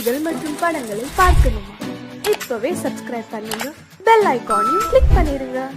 நிகழ்ச்சிகள் மற்றும் படங்களை பார்க்கணுமா? இப்பவே சப்ஸ்கிரைப் பண்ணுங்க, பெல் ஐகானையும் கிளிக் பண்ணிருங்க.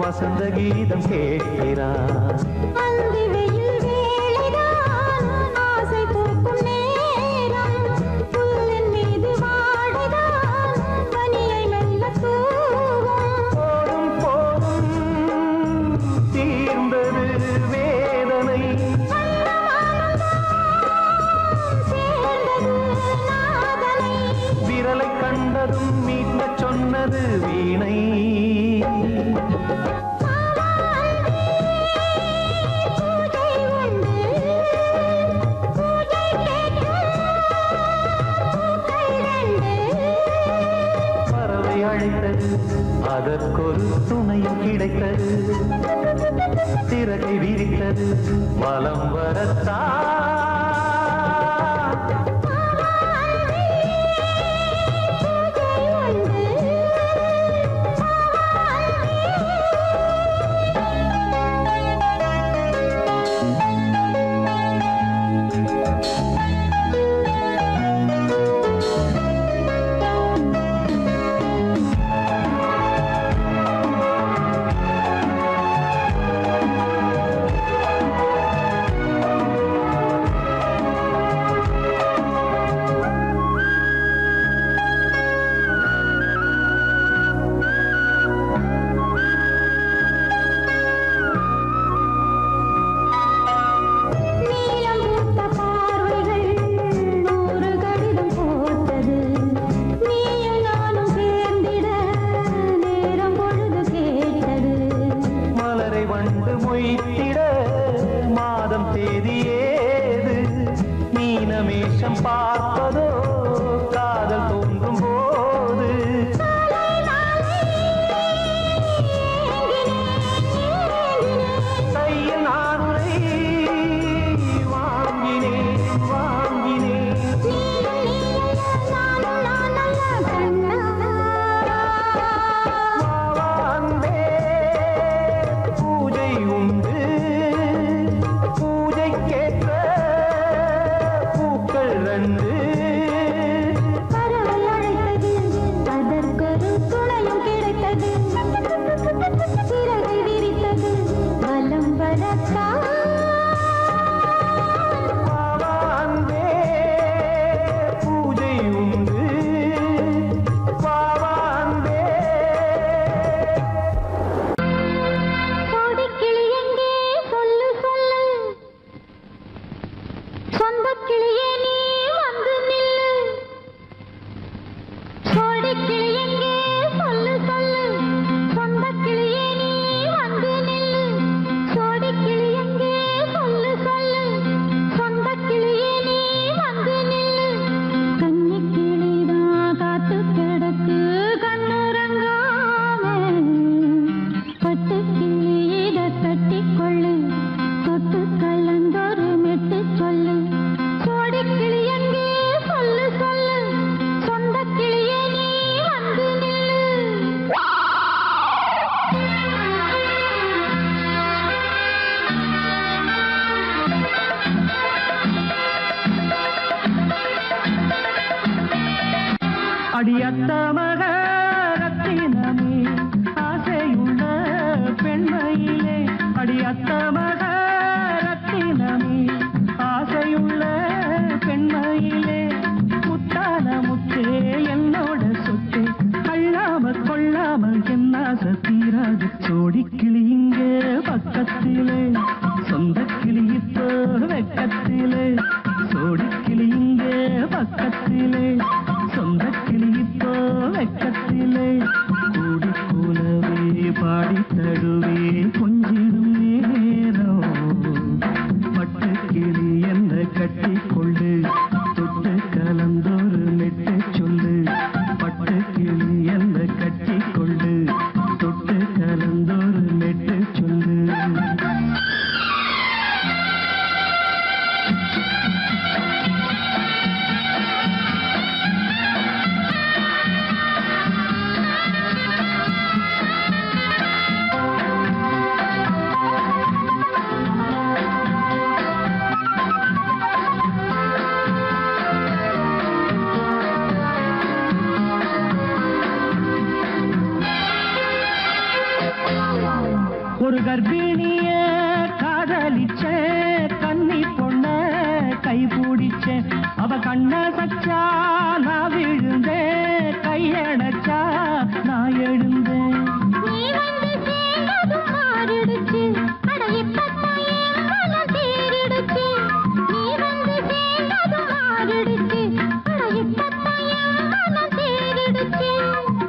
வசந்த கீதம் கேட்கிறான். ஆசை பூக்கும் நேரம் புல்லின் மீது வாடிதான் பனியை மெல்ல தூவும். போதும் போதும் தீர்ந்தது வேதனை, சேர்ந்தது நாதனை, விரலை கண்டதும் மீட்க சொன்னது வீணை. அதற்கொரு துணையும் கிடைத்தது, சிறகை விரித்தது வலம் வரத்தான். மாதம் தேதியேது மீனமேஷம் பார்ப்பதோ காதல் தோன்றும் போது. கையில் நானுரை வாங்கினேன் வாங்கினேன். பூஜை உண்டு, பூஜைக்கேற்ற பூக்கள் 2 அடியத்த மக ரத்தினமே ஆசையுள்ள பெண்மையிலே அடியத்த மக ரத்தினமே ஆசையுள்ள பெண்மையிலே முத்தான முத்தே என்னோட சொத்து அள்ளாம கொள்ளாம என்ன சத்தீராது சோடிக்கிளி இங்கே பக்கத்திலே சொந்த கிளி இப்போ வெக்கத்திலே சோடிக்கிளி இங்கே பக்கத்திலே சொந்த கிளி இப்போ வெக்கத்திலே கூடி கூலவே பாடி தழுவே கொஞ்சிடும் நேரம் பட்டு கிளி என்ன கட்டி கொண்டு தொட்டு கலந்தொரு மெட்டு சொல்லு பட்டு கிளி என்ன கட்டி கொண்டு தொட்டு கலந்தொரு மெட்டு சொல்லு ஒரு கர்ப்பிணிய காதலிச்ச கன்னி பொண்ண கை பிடிச்ச அவ கண்ண சச்சா நான் விழுந்தேன் கையடைச்சா நான் எழுந்தேன் நீ வந்து சேர்ந்ததும் மாறிடுச்சு அட இப்பத்தான் என் மனம் தேறிடுச்சு நீ வந்து சேர்ந்ததும் மாறிடுச்சு அட இப்பத்தான் என் மனம் தேறிடுச்சு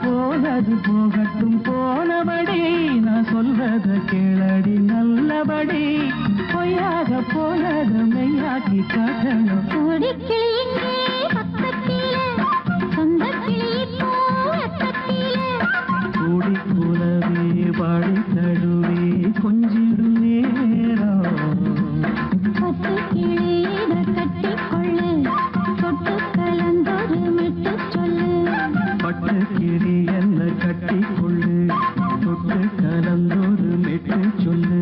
போனது போகட்டும் போனபடி நான் சொல்றத கேளடி நல்லபடி பொய்யாக போனது மெய்யாக்கி காட்டணும் கூடிக்கிளி இங்கே பக்கத்திலே சொந்த கிளி இப்போ வெக்கத்திலே கூடி கூலவே பாடி தழுவே கொஞ்சிடும் நேரம் பட்டு கிளியிட கட்டிக்கொள்ளு தொட்டு கலந்தொரு மெட்டு சொல்லு பட்டு கிளி என்ன கட்டி கொள்ளு தொட்டு கலந்தொரு மெட்டு சொல்லு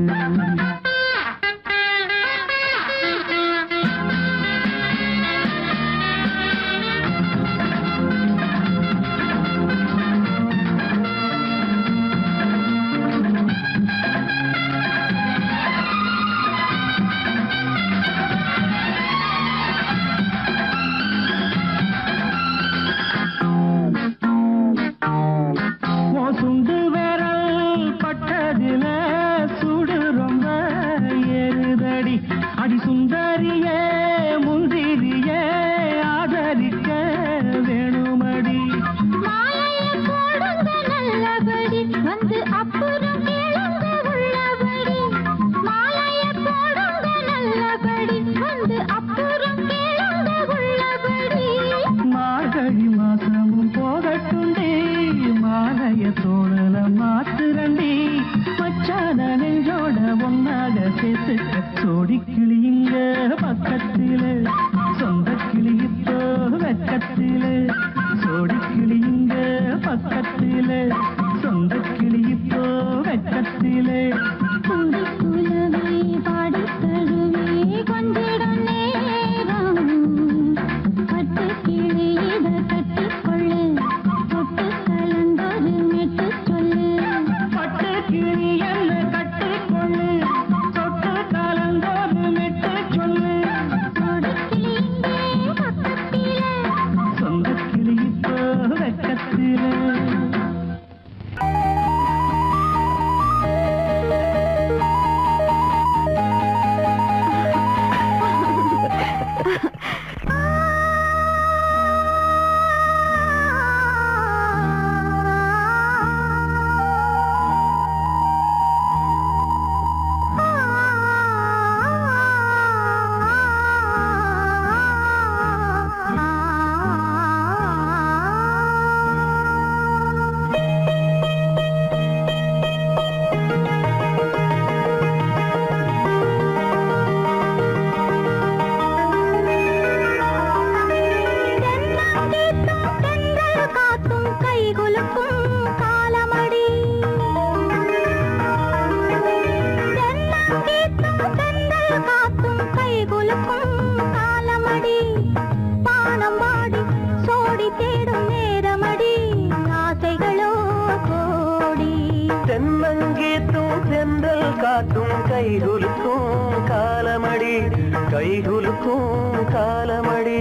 கைகுலுக்கும் காலமடி.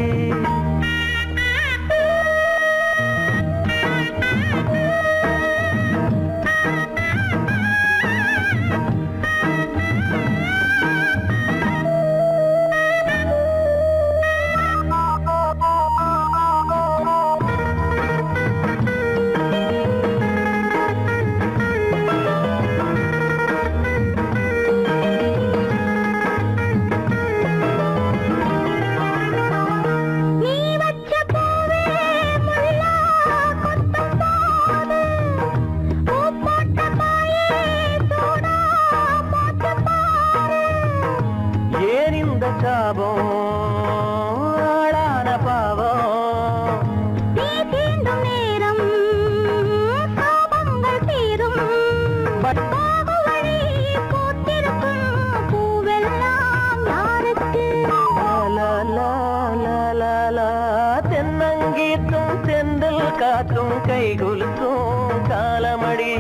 தென்னங்கீத்தும் தென்றல் காற்றும் கைகுலுக்கும் காலமடி.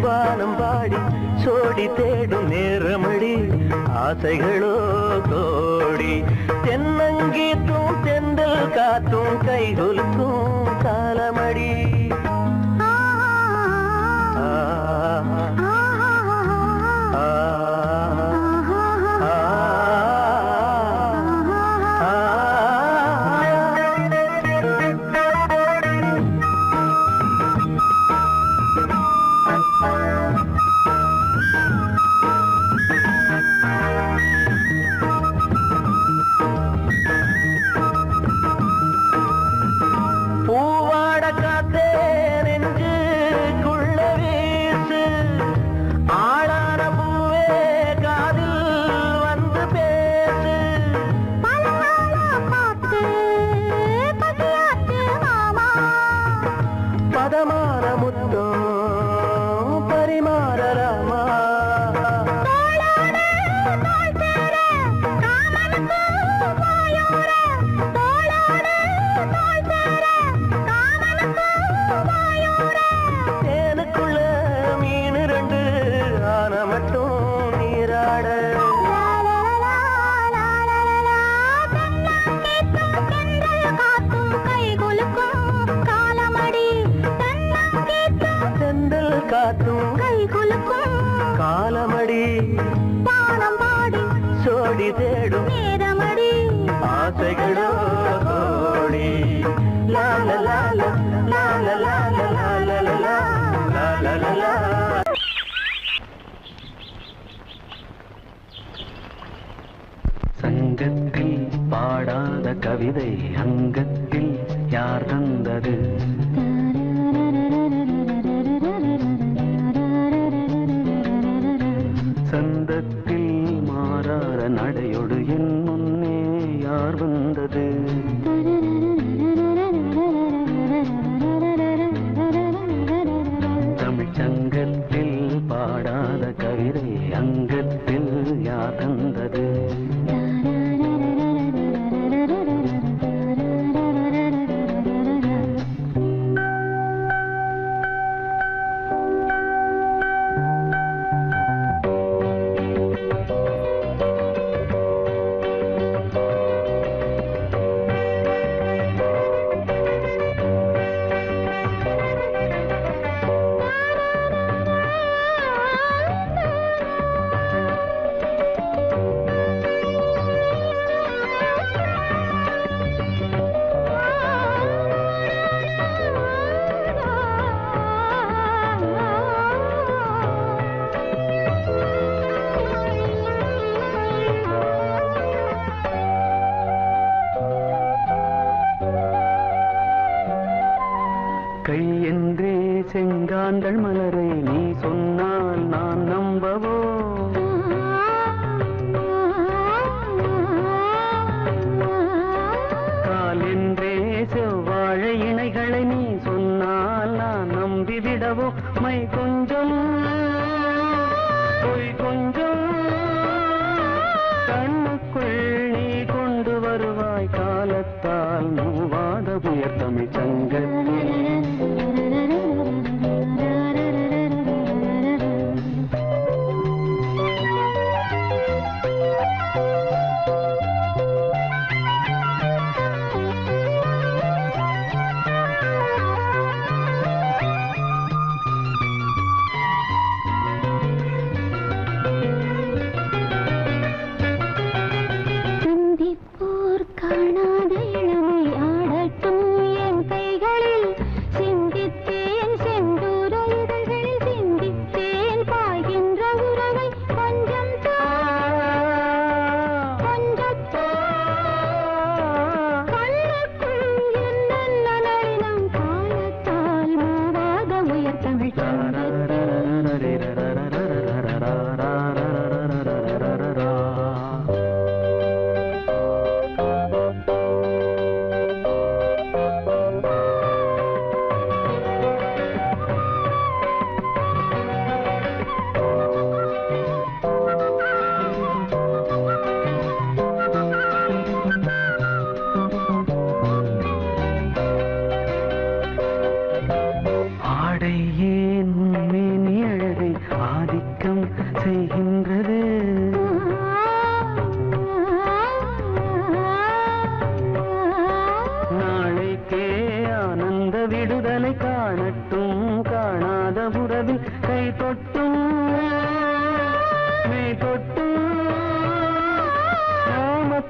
வானம் பாடி சோடி தேடும் நேரமடி. ஆசைகளோ கோடி. தென்னங்கீத்தும் தென்றல் காற்றும் கைகுலுக்கும் காலமடி. காலமடி. பானம் பாடி சோடி தேடும் நேரமடி. ஆசைகளோ கோடி. லால லால லால லால லால லால லால. சங்கத்தில் பாடாத கவிதை அங்கத்தில் யார் தந்தது? சந்தத்தில் மாறாத நடையொடு என் முன்னே யார் வந்தது? தமிழ் சங்கத்தில் பாடாத கவிதை அங்கத்தில் யார் தந்தது? கை என்றே செங்காந்தள் மலரை நீ சொன்னால் நான் நம்பவோ? கால் என்றே செவ்வாழை இணைகளை நீ சொன்னால் நான் நம்பிவிடவோ? மை கொஞ்சம் பொய் கொஞ்சம் கண்ணுக்குள் நீ கொண்டு வருவாய். காலத்தால் மூவாத புயர் தமிழ் சங்கத்தில்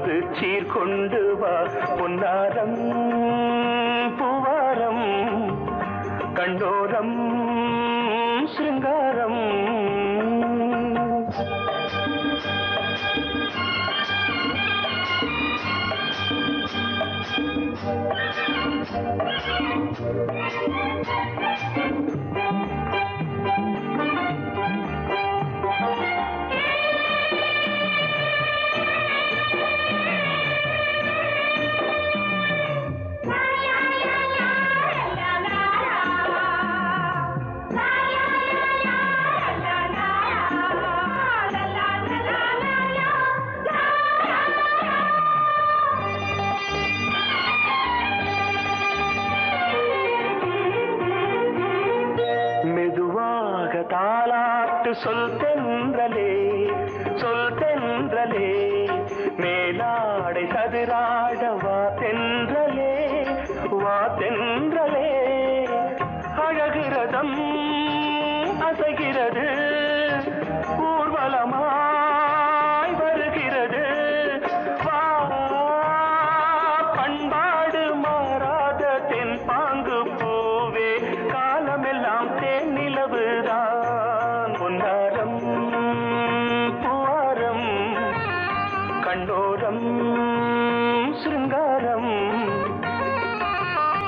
புது சீர் கொண்டு வா பொன்னாரம் பூவாரம் கண்டோரம் சிருங்காரம் தாலாட்டு சொல் தென்றலே சொல் தென்றலே மேலாடை சதுராட வா தென்றலே வா தென்றலே அழகிறதம் அசைகிறது ஊர்வலமாய் வருகிறது வா பண்பாடு மாறாத தென் பாங்கு பூவே காலமெல்லாம் தேன் நிலவுதான் பொன்னாரம் பூவாரம் கண்டோரம் சிருங்காரம்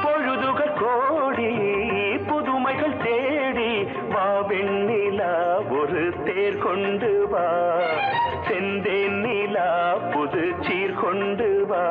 பொழுதுகள் கோடி புதுமைகள் தேடி வா வெண்ணிலா ஒரு தேர் கொண்டு வா செந்தேன் நிலா புது சீர் கொண்டு வா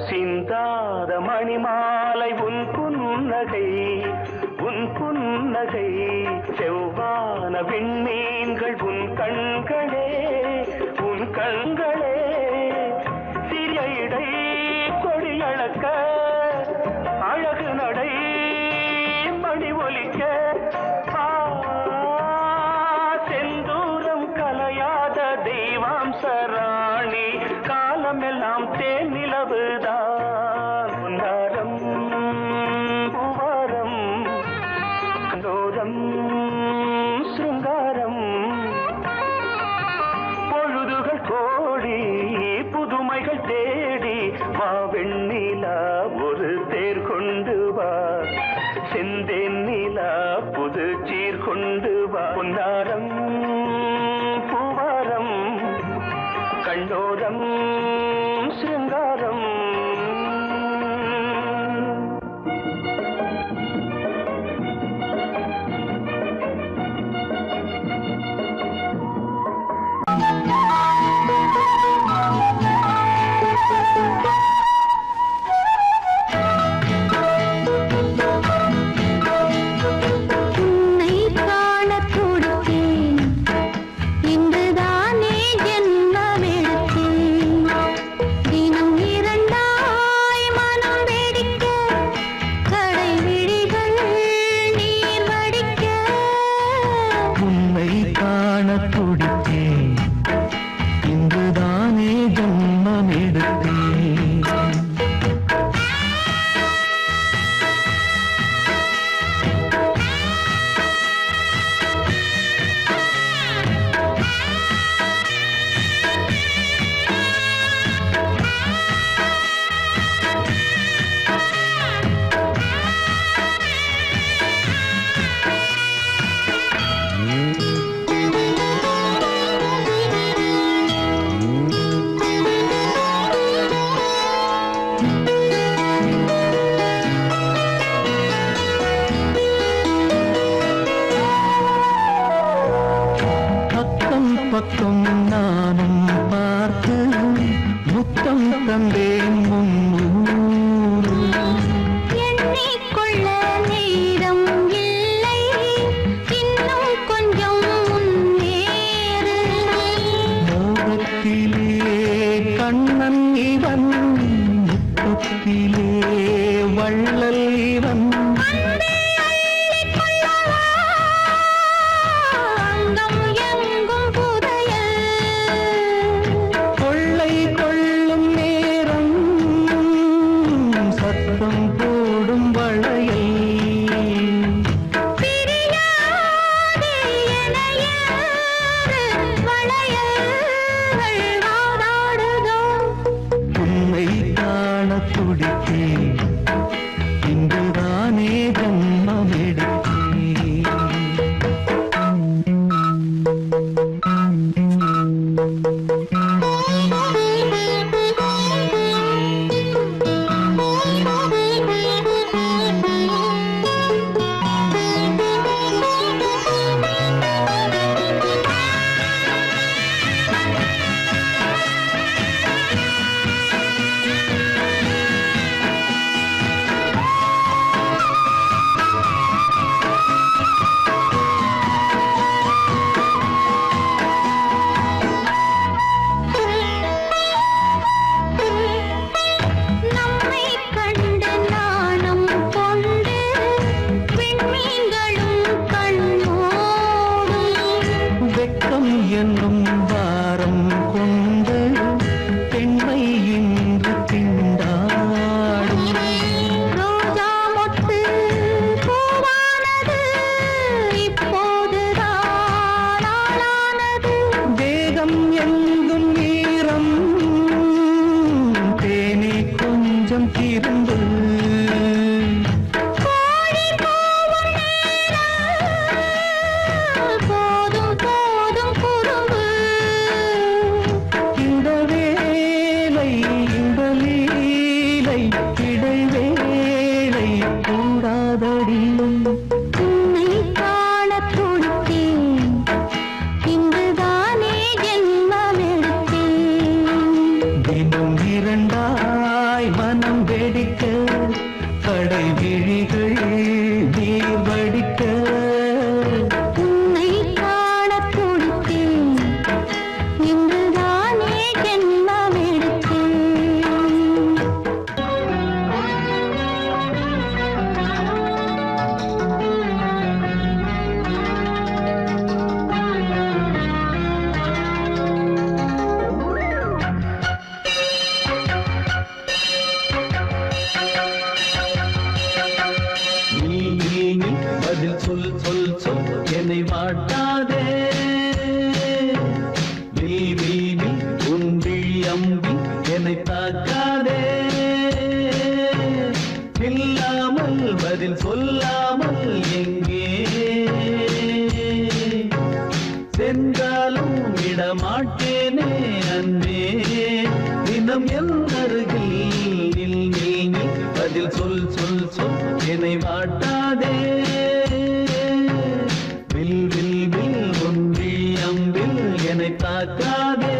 சிந்தாத மணிமாலை உன் புன்னகை செவ்வான விண்மீன்கள் உன் கண்களே சிறிய இடை கொடியளக்க அழகு நடை மணி ஒலிக்க செந்தூரம் கலையாத தெய்வாம்சராணி காலமெல்லாம் தேன் நிலவுதான் பொன்னாரம் பூவாரம் கண்டோரம் சிருங்காரம் பொழுதுகள் கோடி புதுமைகள் தேடி வா வெண்ணிலா காட்டிலே வள்ளல் இவன் அங்கம் எங்கும் புதையல் கொள்ளை கொள்ளும் நேரம் சத்தம் போடும் வளையல் பிரியாதே என யாரு வளையல்கள் வாதாடுதோ உன்னை காண துடித்தேன் இன்றுதானே ஜன்மம் நம்மை கண்டு நாணம் கொண்டு விண்மீன்களும் கண்ணோடும் வெட்கம் என்னும் வாரம் கொண்டு பெண்மை இன்று திண்டாடும் ரோஜா மொட்டு பூவானது இப்போதுதான் ஆளானது வேகம் எங்கும் ஈரம் தேனே கொஞ்சம் திரும்பு கோழி கூவும் நேரம் போதும் போதும் குறும்பு இந்த வேலை இந்த லீலை இடைவேளை கூடாதடியும் உன்னை காண துடித்தேன் இங்குதானே ஜென்மமெடுத்தேன் தினம் இரண்டாய் மனம் வெடிக்க கடை விழிகள் நீர் வடிக்க உன்னை காண துடித்தேன் இங்குதானே ஜென்மமெடுத்தேன் நீ பதில் சொல் சொல் சொல் என்னை வாட்டாதே நீ உன் விழி அம்பி என்னை தாக்காதே இல்லாமல் பதில் சொல்லாமல் எங்கே சென்றாலும் விடமாட்டேனே அன்பே தினம் என் அருகில் நில் நில் நில் பதில் சொல் சொல் சொல் என்னை வாட்டாதே வில் வில் வில் ஒன்றி அம்பில் என்னை தாக்காதே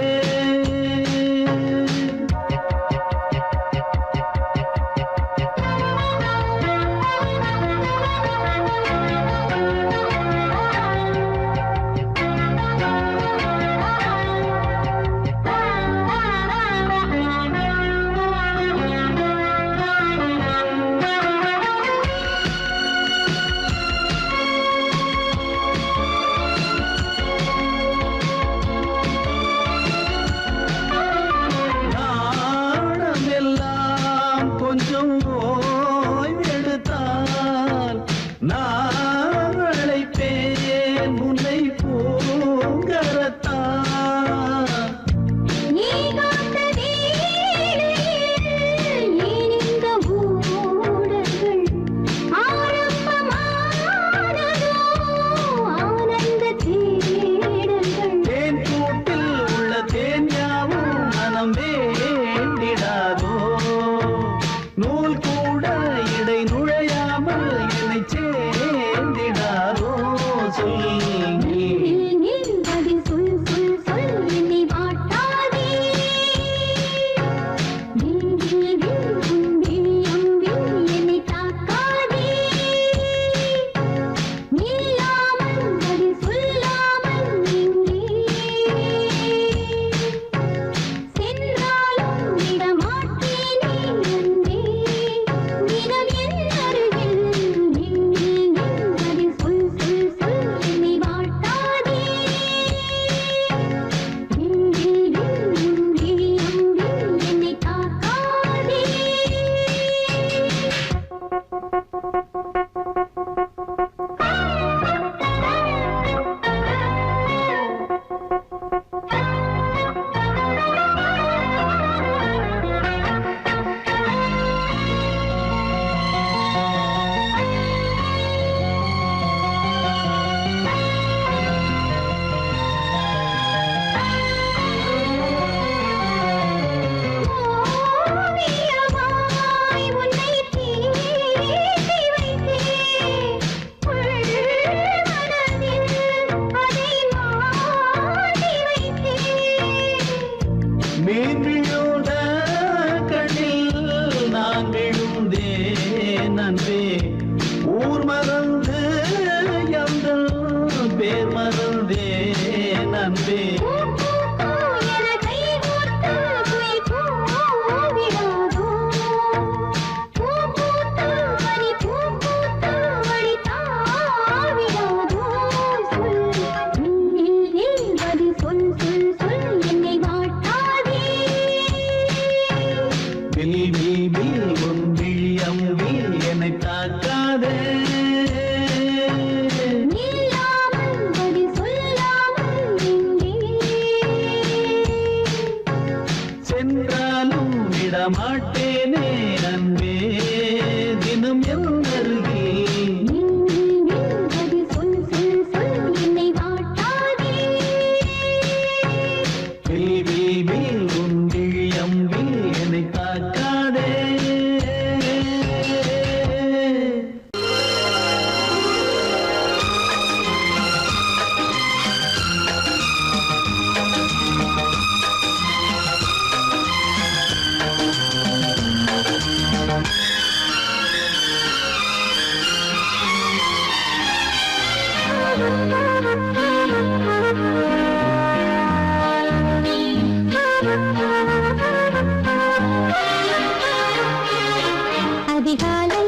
அதிகாலை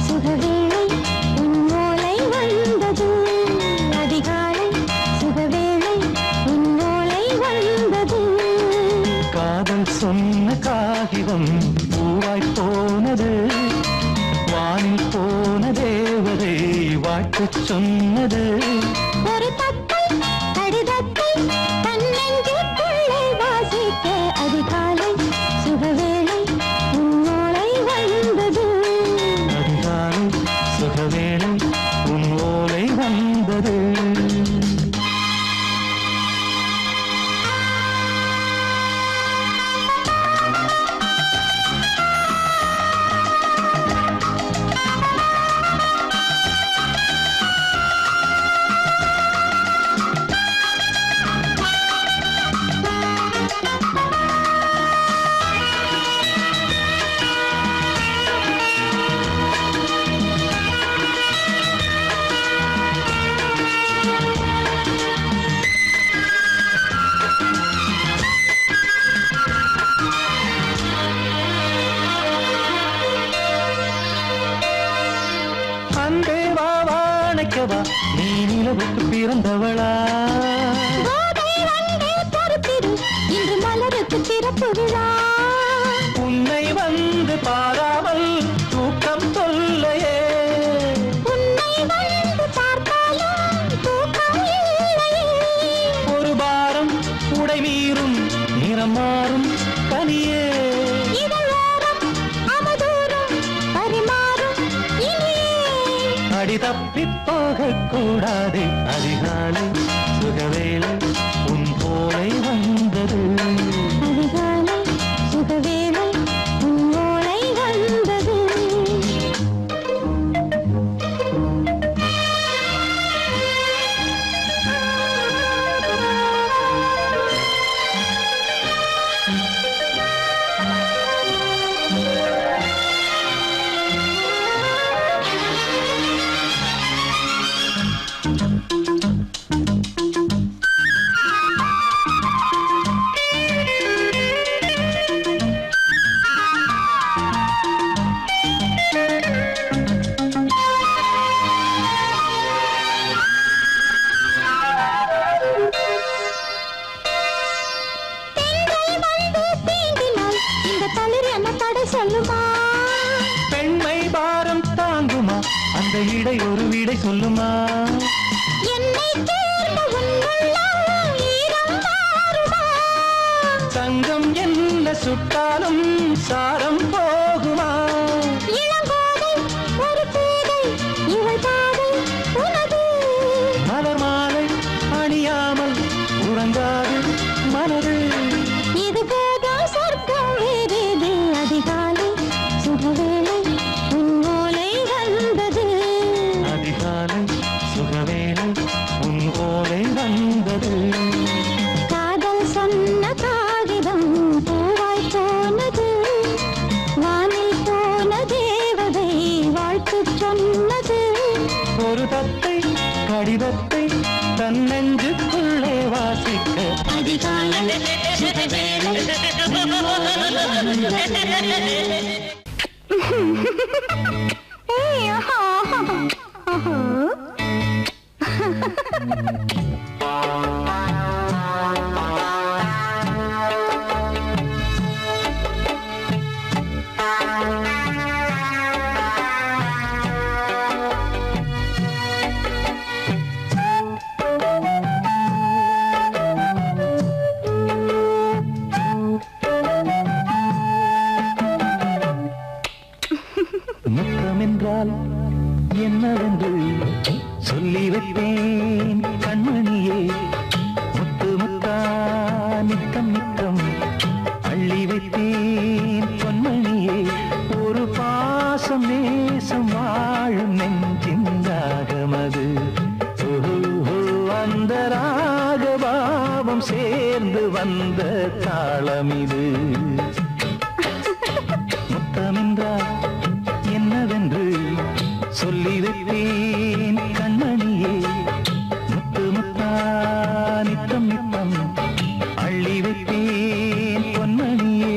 சுகவேளை உன் ஓலை வந்தது. அதிகாலை சுகவேளை உன் ஓலை வந்தது. காதல் சொன்ன காகிதம் பூவாய் போனது. வானில் போன தேவதை வாழ்த்து சொன்னது. ஒரு தத்தை கடிதத்தை தன்னெஞ்சுக்குள்ளே வாசிக்க அதிகாலை சுகவேளை உன் ஓலை வந்தது. அதிகாலை சுகவேளை உன் ஓலை வந்தது. அன்பே வா வாழைக்கவா நீ நிலவுக்கு பிறந்தவளா? கோதை வந்தே பொறுத்திரு இன்று மலருக்கு திறப்பு விழா. உன்னை வந்து பாராமல் தூக்கம் தொல்லையே. உன்னை வந்து பார்த்தாலும் தூக்கம் இல்லையே. ஒரு பாரம் உடை மீறும் நிறம் மாறும் தனியே. இதழோரம் அவதூறும் பரிமாறும் இனியே. அடி தப்பிப் போகக் கூடாதே. அதிகாலை சுகவேளை உன் போலை வந்தது. அதிகாலை சுகவேளை உன் ஓலை வந்தது. பெண்கள் வந்து தீண்டினால் இந்த தளிர் என்ன தடை சொல்லுமா? பெண்மை பாரம் தாங்குமா? அந்த இடை ஒரு விடை சொல்லுமா? என்னை தேர்ந்த உன் உள்ளம் ஈரம் மாறுமா? தங்கம் என்ன சுட்டாலும் சாரம் போகுமா? இளங்கோதை ஒரு பேதை இவள் பாதை உனது. மலர் மாலை அணியாமல் உறங்காது மனது. இது போதும் சொர்க்கம் வேறேது. அதிகாலை சுகவேளை உன் ஓலை வந்தது. அதிகாலை சுகவேளை உன் ஓலை வந்தது. காதல் சொன்ன காகிதம் பூவாய் போனது. வானில் போன தேவதை வாழ்த்து சொன்னது. ஒரு தத்தை கடிதத்தை தன்னெஞ்சுக்குள்ளே வாசிக்க அதிகாலை சுகவேளை உன் ஓலை வந்தது. ஏய், ஆஹா, ஆஹா. முத்தம் என்றால் என்னவென்று சொல்லி வைப்பேன் கண்மணியே. முத்து முத்தா நித்தம் நித்தம் அள்ளி வைத்தேன் பொன்மணியே. ஒரு பாசம் நேசம் வாழும் நெஞ்சின் ராகமது. அந்த ராகபாவம் சேர்ந்து வந்த தாளமிது. முத்தமென்றால் என்னவென்று சொல்லி வைப்பேன் கண்மணியே. முத்து முத்தா நித்தம் நித்தம் அள்ளி வைப்பேன் பொன்மணியே.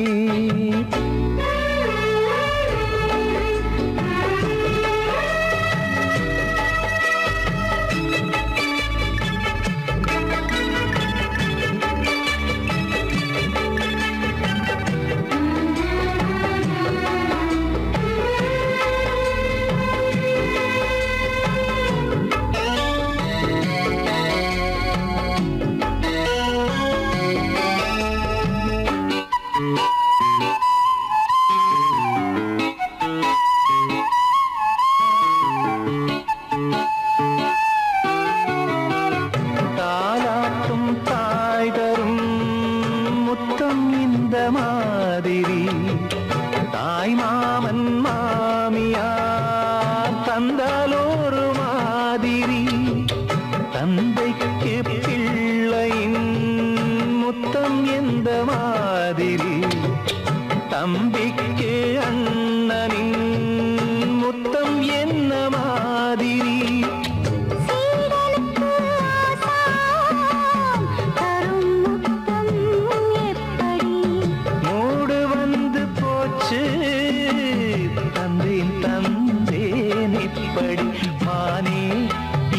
எப்படி மானே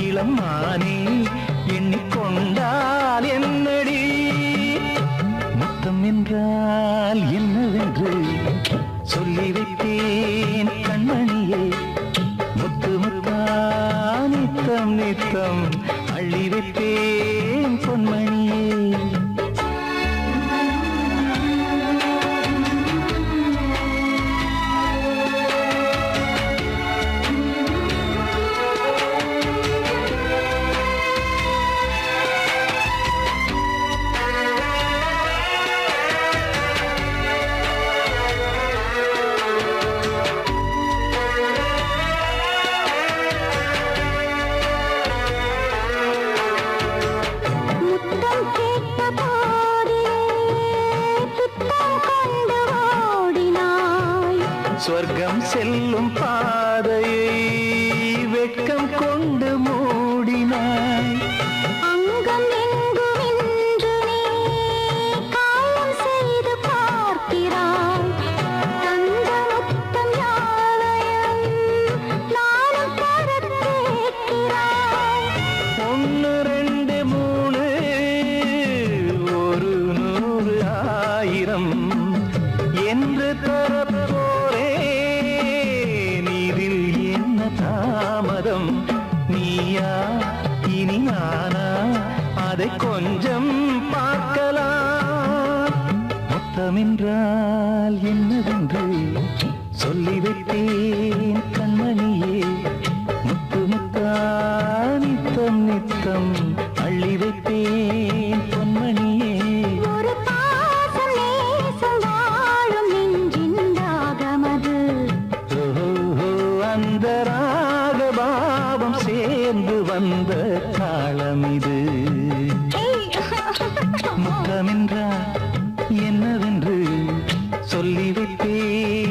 இளம் மானே எண்ணிக்கொண்டால் என்னடி முத்தம் என்றால் என்னவென்று சொல்லி வைத்தேன் கண்மணியே முத்து முத்தா நித்தம் நித்தம் அள்ளி வைத்தேன் பொன்மணியே சொர்க்கம் செல்லும் பாதையை வெட்கம் கொண்டு மூடினாய் அங்கம் எங்கும் என்று நீ காயம் செய்து பார்க்கிறாய் தந்த முத்தம் யாவையும் நானும் தரக் கேட்கிறாய் 1 2 3 ஒரு 100 1000 என்று தரப்போரே நீரில் என்ன தாமதம் நீயா இனி நானா அதை கொஞ்சம் பார்க்கலாம் முத்தமென்றால் என்னவென்று சொல்லி வைத்தேன் கண்மணியே முத்து முத்தா நித்தம் நித்தம் அள்ளி வைத்தேன் பொன்மணியே ஒரு பாசம் நேசம் வாழும் நெஞ்சின் தாகமது ஓஹோ அந்த ராகபாவம் சேர்ந்து வந்த தாளம் இது முத்தமென்றால் என்னவென்று சொல்லி வைத்தேன்